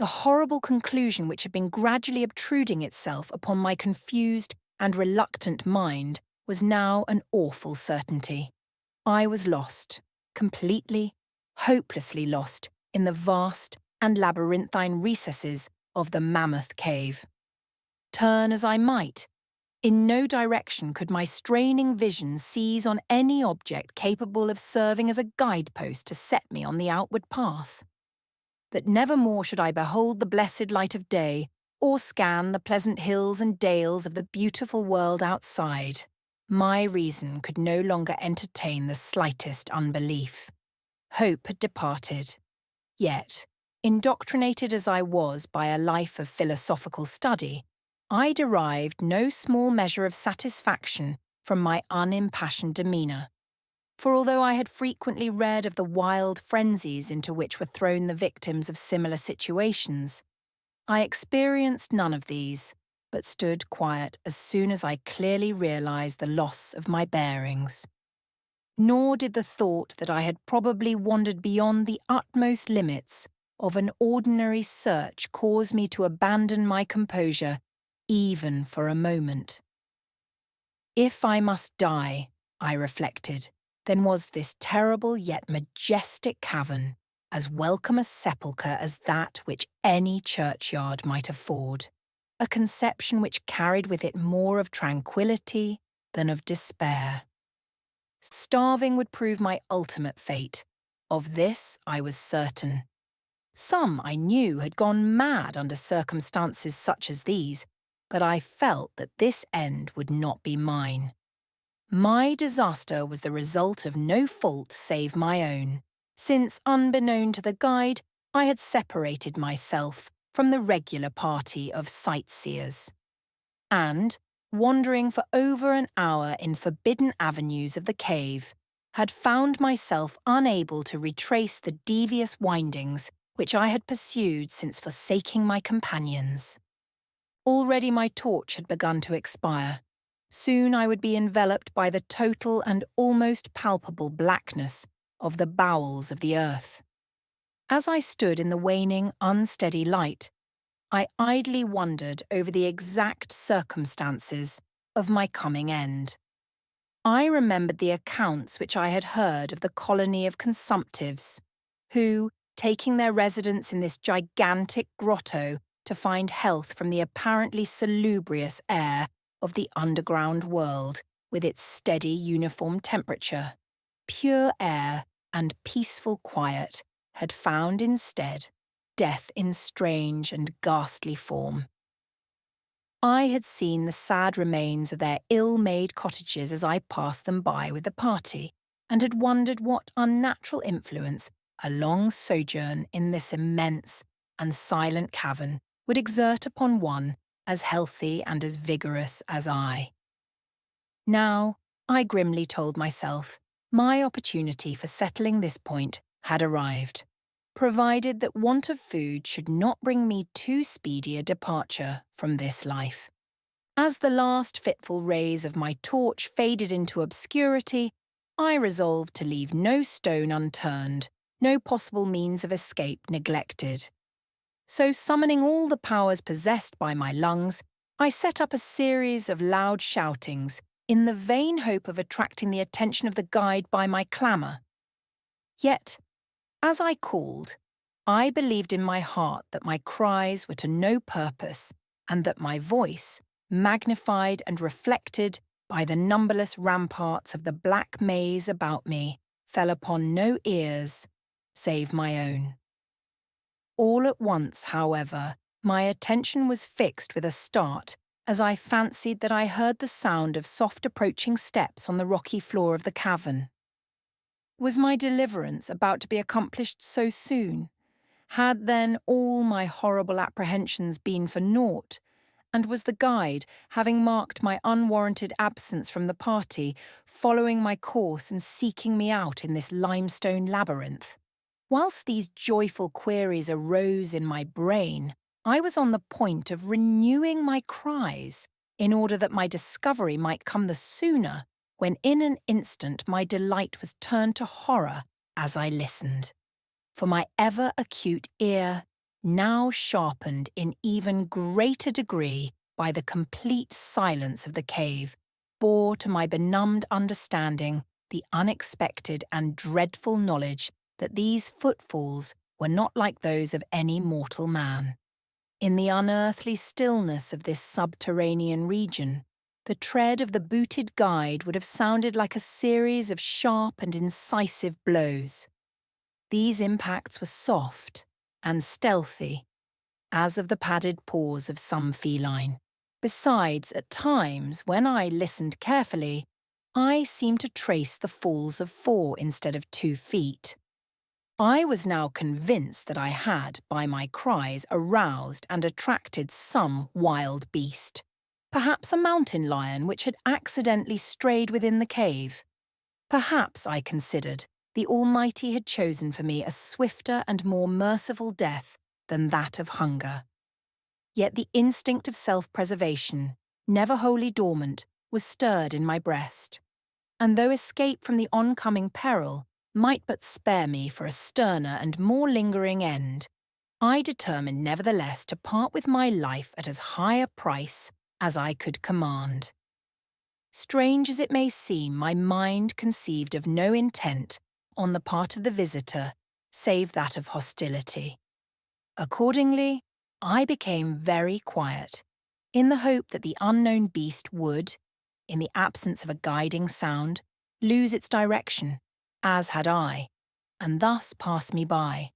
The horrible conclusion which had been gradually obtruding itself upon my confused and reluctant mind was now an awful certainty. I was lost, completely, hopelessly lost in the vast and labyrinthine recesses of the Mammoth Cave. Turn as I might, in no direction could my straining vision seize on any object capable of serving as a guidepost to set me on the outward path. That never more should I behold the blessed light of day, or scan the pleasant hills and dales of the beautiful world outside. My reason could no longer entertain the slightest unbelief. Hope had departed. Yet, indoctrinated as I was by a life of philosophical study, I derived no small measure of satisfaction from my unimpassioned demeanour. For although I had frequently read of the wild frenzies into which were thrown the victims of similar situations, I experienced none of these, but stood quiet as soon as I clearly realised the loss of my bearings. Nor did the thought that I had probably wandered beyond the utmost limits of an ordinary search cause me to abandon my composure, even for a moment. If I must die, I reflected, then was this terrible yet majestic cavern as welcome a sepulchre as that which any churchyard might afford, a conception which carried with it more of tranquillity than of despair. Starving would prove my ultimate fate. Of this I was certain. Some, I knew, had gone mad under circumstances such as these, but I felt that this end would not be mine. My disaster was the result of no fault save my own, since, unbeknown to the guide, I had separated myself from the regular party of sightseers. And, wandering for over an hour in forbidden avenues of the cave, had found myself unable to retrace the devious windings which I had pursued since forsaking my companions. Already my torch had begun to expire. Soon I would be enveloped by the total and almost palpable blackness of the bowels of the earth. As I stood in the waning, unsteady light, I idly wondered over the exact circumstances of my coming end. I remembered the accounts which I had heard of the colony of consumptives, who, taking their residence in this gigantic grotto to find health from the apparently salubrious air of the underground world, with its steady uniform temperature, pure air and peaceful quiet, had found instead death in strange and ghastly form. I had seen the sad remains of their ill-made cottages as I passed them by with the party, and had wondered what unnatural influence a long sojourn in this immense and silent cavern would exert upon one as healthy and as vigorous as I. Now, I grimly told myself, my opportunity for settling this point had arrived, provided that want of food should not bring me too speedy a departure from this life. As the last fitful rays of my torch faded into obscurity, I resolved to leave no stone unturned, no possible means of escape neglected. So, summoning all the powers possessed by my lungs, I set up a series of loud shoutings in the vain hope of attracting the attention of the guide by my clamour. Yet, as I called, I believed in my heart that my cries were to no purpose, and that my voice, magnified and reflected by the numberless ramparts of the black maze about me, fell upon no ears save my own. All at once, however, my attention was fixed with a start as I fancied that I heard the sound of soft approaching steps on the rocky floor of the cavern. Was my deliverance about to be accomplished so soon? Had then all my horrible apprehensions been for naught? And was the guide, having marked my unwarranted absence from the party, following my course and seeking me out in this limestone labyrinth? Whilst these joyful queries arose in my brain, I was on the point of renewing my cries in order that my discovery might come the sooner, when in an instant my delight was turned to horror as I listened. For my ever-acute ear now sharpened in even greater degree by the complete silence of the cave, bore to my benumbed understanding the unexpected and dreadful knowledge that these footfalls were not like those of any mortal man. In the unearthly stillness of this subterranean region, the tread of the booted guide would have sounded like a series of sharp and incisive blows. These impacts were soft and stealthy, as of the padded paws of some feline. Besides, at times, when I listened carefully, I seemed to trace the falls of 4 instead of 2 feet. I was now convinced that I had, by my cries, aroused and attracted some wild beast, perhaps a mountain lion which had accidentally strayed within the cave. Perhaps, I considered, the Almighty had chosen for me a swifter and more merciful death than that of hunger. Yet the instinct of self-preservation, never wholly dormant, was stirred in my breast, and though escape from the oncoming peril might but spare me for a sterner and more lingering end, I determined nevertheless to part with my life at as high a price as I could command. Strange as it may seem, my mind conceived of no intent on the part of the visitor save that of hostility. Accordingly, I became very quiet, in the hope that the unknown beast would, in the absence of a guiding sound, lose its direction, as had I, and thus pass me by.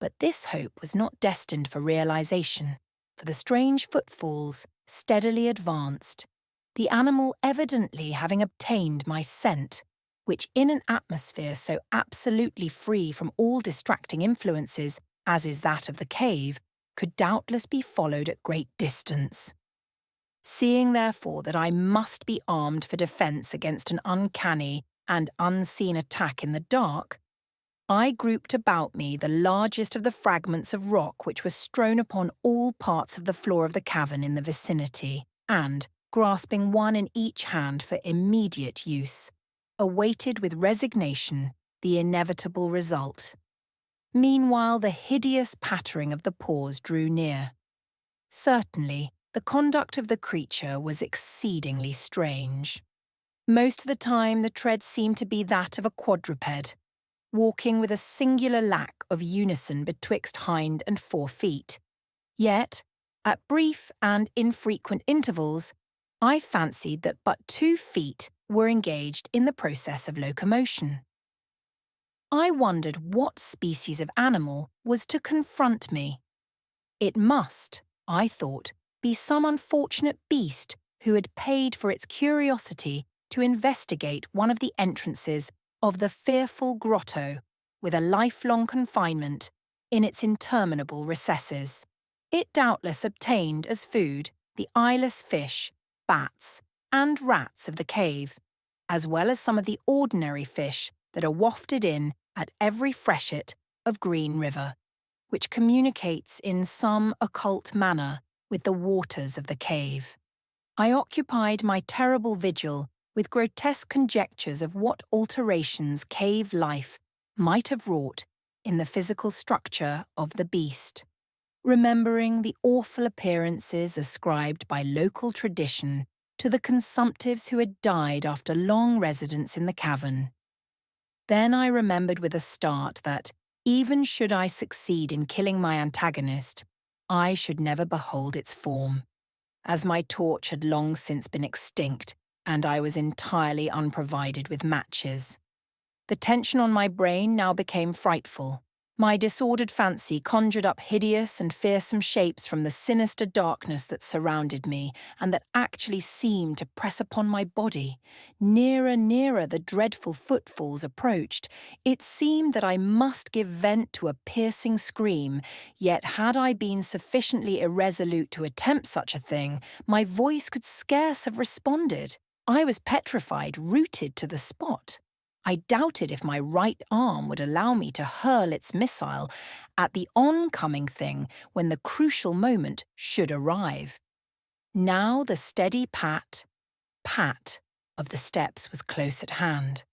But this hope was not destined for realization, for the strange footfalls steadily advanced, the animal evidently having obtained my scent, which in an atmosphere so absolutely free from all distracting influences as is that of the cave, could doubtless be followed at great distance. Seeing, therefore, that I must be armed for defence against an uncanny and unseen attack in the dark, I grouped about me the largest of the fragments of rock which were strewn upon all parts of the floor of the cavern in the vicinity, and, grasping one in each hand for immediate use, awaited with resignation the inevitable result. Meanwhile, the hideous pattering of the paws drew near. Certainly, the conduct of the creature was exceedingly strange. Most of the time, the tread seemed to be that of a quadruped, walking with a singular lack of unison betwixt hind and 4 feet. Yet, at brief and infrequent intervals, I fancied that but 2 feet were engaged in the process of locomotion. I wondered what species of animal was to confront me. It must, I thought, be some unfortunate beast who had paid for its curiosity to investigate one of the entrances of the fearful grotto with a lifelong confinement in its interminable recesses. It doubtless obtained as food the eyeless fish, bats, and rats of the cave, as well as some of the ordinary fish that are wafted in at every freshet of Green River, which communicates in some occult manner with the waters of the cave. I occupied my terrible vigil with grotesque conjectures of what alterations cave life might have wrought in the physical structure of the beast, remembering the awful appearances ascribed by local tradition to the consumptives who had died after long residence in the cavern. Then I remembered with a start that, even should I succeed in killing my antagonist, I should never behold its form, as my torch had long since been extinct and I was entirely unprovided with matches. The tension on my brain now became frightful. My disordered fancy conjured up hideous and fearsome shapes from the sinister darkness that surrounded me and that actually seemed to press upon my body. Nearer the dreadful footfalls approached. It seemed that I must give vent to a piercing scream, yet had I been sufficiently irresolute to attempt such a thing, my voice could scarce have responded. I was petrified, rooted to the spot. I doubted if my right arm would allow me to hurl its missile at the oncoming thing when the crucial moment should arrive. Now the steady pat, pat of the steps was close at hand.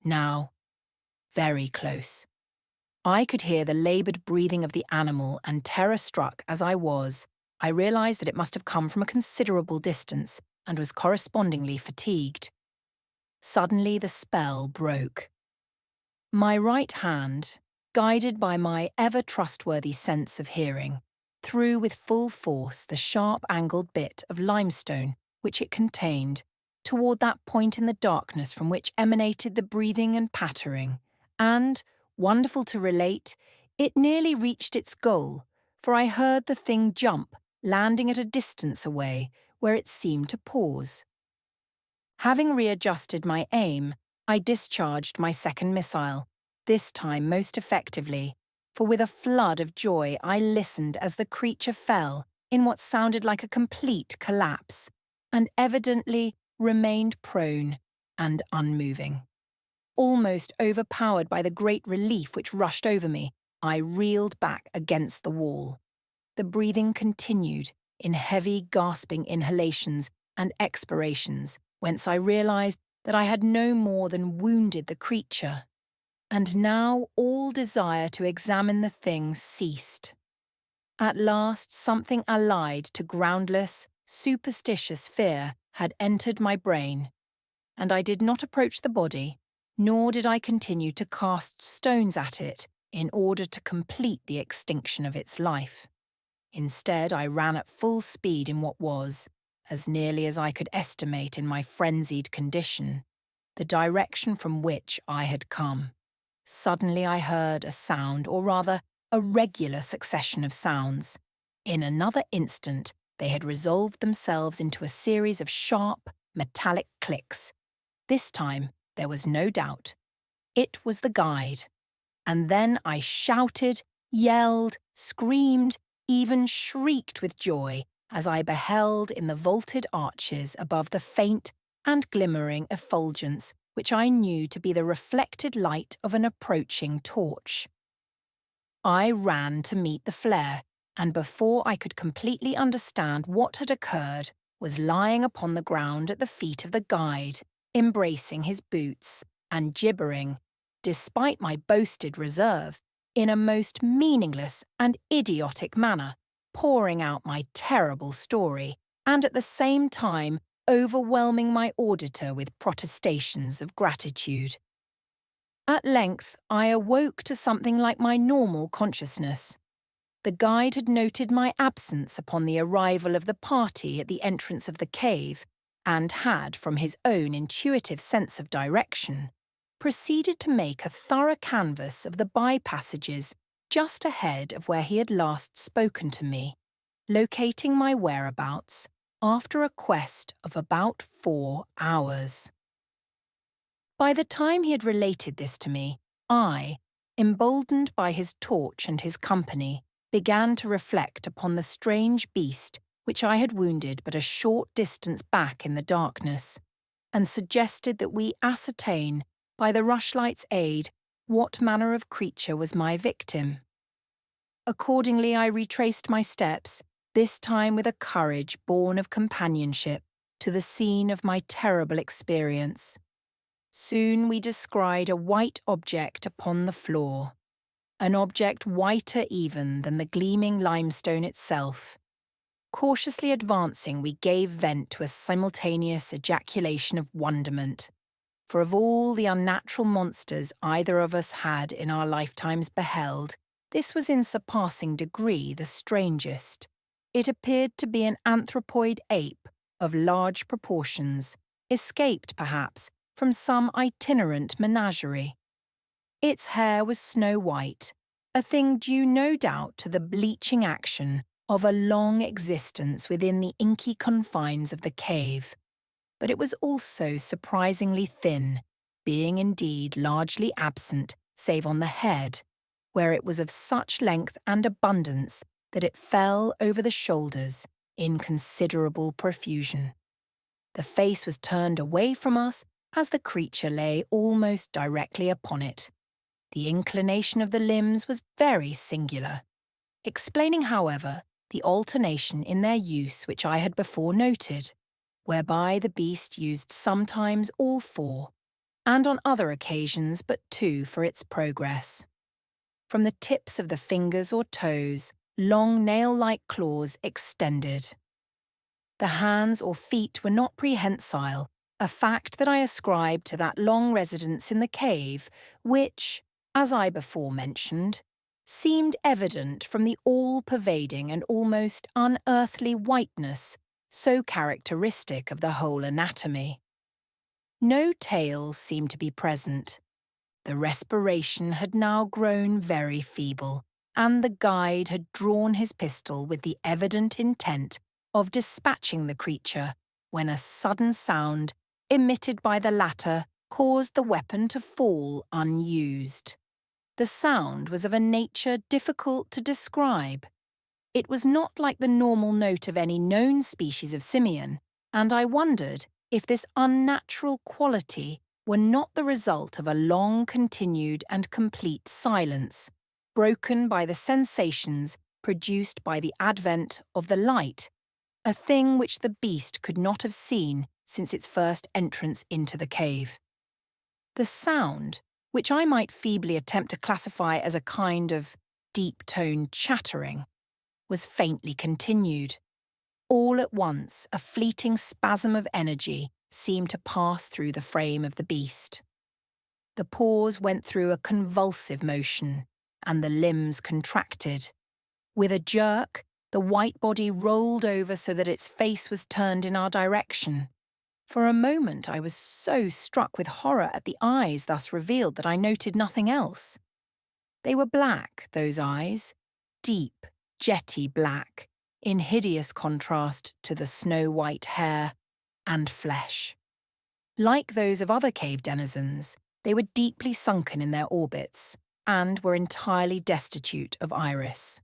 Now, very close. I could hear the laboured breathing of the animal, and terror-struck as I was, I realised that it must have come from a considerable distance and was correspondingly fatigued. Suddenly the spell broke. My right hand, guided by my ever-trustworthy sense of hearing, threw with full force the sharp-angled bit of limestone which it contained toward that point in the darkness from which emanated the breathing and pattering, and, wonderful to relate, it nearly reached its goal, for I heard the thing jump, landing at a distance away, where it seemed to pause. Having readjusted my aim, I discharged my second missile, this time most effectively, for with a flood of joy I listened as the creature fell in what sounded like a complete collapse, and evidently remained prone and unmoving. Almost overpowered by the great relief which rushed over me, I reeled back against the wall. The breathing continued in heavy, gasping inhalations and expirations, whence I realised that I had no more than wounded the creature. And now all desire to examine the thing ceased. At last something allied to groundless, superstitious fear had entered my brain, and I did not approach the body, nor did I continue to cast stones at it in order to complete the extinction of its life. Instead, I ran at full speed in what was, as nearly as I could estimate in my frenzied condition, the direction from which I had come. Suddenly I heard a sound, or rather, a regular succession of sounds. In another instant, they had resolved themselves into a series of sharp, metallic clicks. This time, there was no doubt. It was the guide. And then I shouted, yelled, screamed, even shrieked with joy as I beheld in the vaulted arches above the faint and glimmering effulgence which I knew to be the reflected light of an approaching torch. I ran to meet the flare, and before I could completely understand what had occurred, was lying upon the ground at the feet of the guide, embracing his boots, and gibbering, despite my boasted reserve, in a most meaningless and idiotic manner, pouring out my terrible story, and at the same time overwhelming my auditor with protestations of gratitude. At length I awoke to something like my normal consciousness. The guide had noted my absence upon the arrival of the party at the entrance of the cave, and had, from his own intuitive sense of direction, proceeded to make a thorough canvass of the by-passages just ahead of where he had last spoken to me, locating my whereabouts after a quest of about 4 hours. By the time he had related this to me, I, emboldened by his torch and his company, began to reflect upon the strange beast which I had wounded but a short distance back in the darkness, and suggested that we ascertain, by the rushlight's aid, what manner of creature was my victim. Accordingly, I retraced my steps, this time with a courage born of companionship, to the scene of my terrible experience. Soon we descried a white object upon the floor, an object whiter even than the gleaming limestone itself. Cautiously advancing, we gave vent to a simultaneous ejaculation of wonderment, for of all the unnatural monsters either of us had in our lifetimes beheld, this was in surpassing degree the strangest. It appeared to be an anthropoid ape of large proportions, escaped, perhaps, from some itinerant menagerie. Its hair was snow-white, a thing due no doubt to the bleaching action of a long existence within the inky confines of the cave, but it was also surprisingly thin, being indeed largely absent save on the head, where it was of such length and abundance that it fell over the shoulders in considerable profusion. The face was turned away from us as the creature lay almost directly upon it. The inclination of the limbs was very singular, explaining, however, the alternation in their use which I had before noted, whereby the beast used sometimes all 4, and on other occasions but 2 for its progress. from the tips of the fingers or toes, long nail-like claws extended. The hands or feet were not prehensile, a fact that I ascribed to that long residence in the cave, which, as I before mentioned, seemed evident from the all-pervading and almost unearthly whiteness so characteristic of the whole anatomy. No tail seemed to be present. The respiration had now grown very feeble, and the guide had drawn his pistol with the evident intent of dispatching the creature when a sudden sound emitted by the latter caused the weapon to fall unused. The sound was of a nature difficult to describe. It was not like the normal note of any known species of simian, and I wondered if this unnatural quality were not the result of a long-continued and complete silence, broken by the sensations produced by the advent of the light, a thing which the beast could not have seen since its first entrance into the cave. The sound, which I might feebly attempt to classify as a kind of deep-toned chattering, was faintly continued. All at once, a fleeting spasm of energy seemed to pass through the frame of the beast. The paws went through a convulsive motion, and the limbs contracted. With a jerk, the white body rolled over so that its face was turned in our direction. For a moment I was so struck with horror at the eyes thus revealed that I noted nothing else. They were black, those eyes, deep, jetty black, in hideous contrast to the snow-white hair and flesh. Like those of other cave denizens, they were deeply sunken in their orbits and were entirely destitute of iris.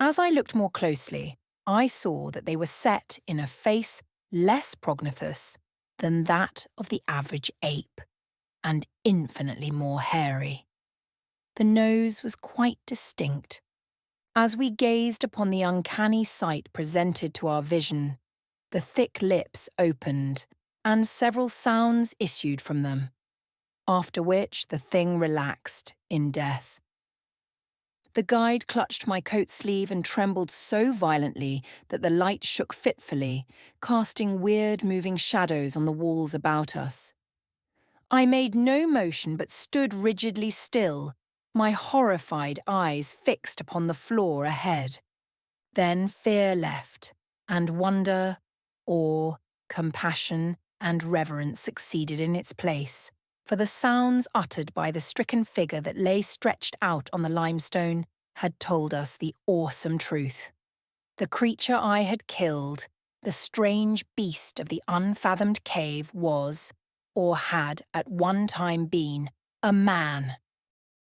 As I looked more closely, I saw that they were set in a face less prognathous than that of the average ape, and infinitely more hairy. The nose was quite distinct. As we gazed upon the uncanny sight presented to our vision, the thick lips opened, and several sounds issued from them, after which the thing relaxed in death. The guide clutched my coat sleeve and trembled so violently that the light shook fitfully, casting weird moving shadows on the walls about us. I made no motion but stood rigidly still, my horrified eyes fixed upon the floor ahead. Then fear left, and wonder, awe, compassion, and reverence succeeded in its place, for the sounds uttered by the stricken figure that lay stretched out on the limestone had told us the awesome truth. The creature I had killed, the strange beast of the unfathomed cave, was, or had at one time been, a man.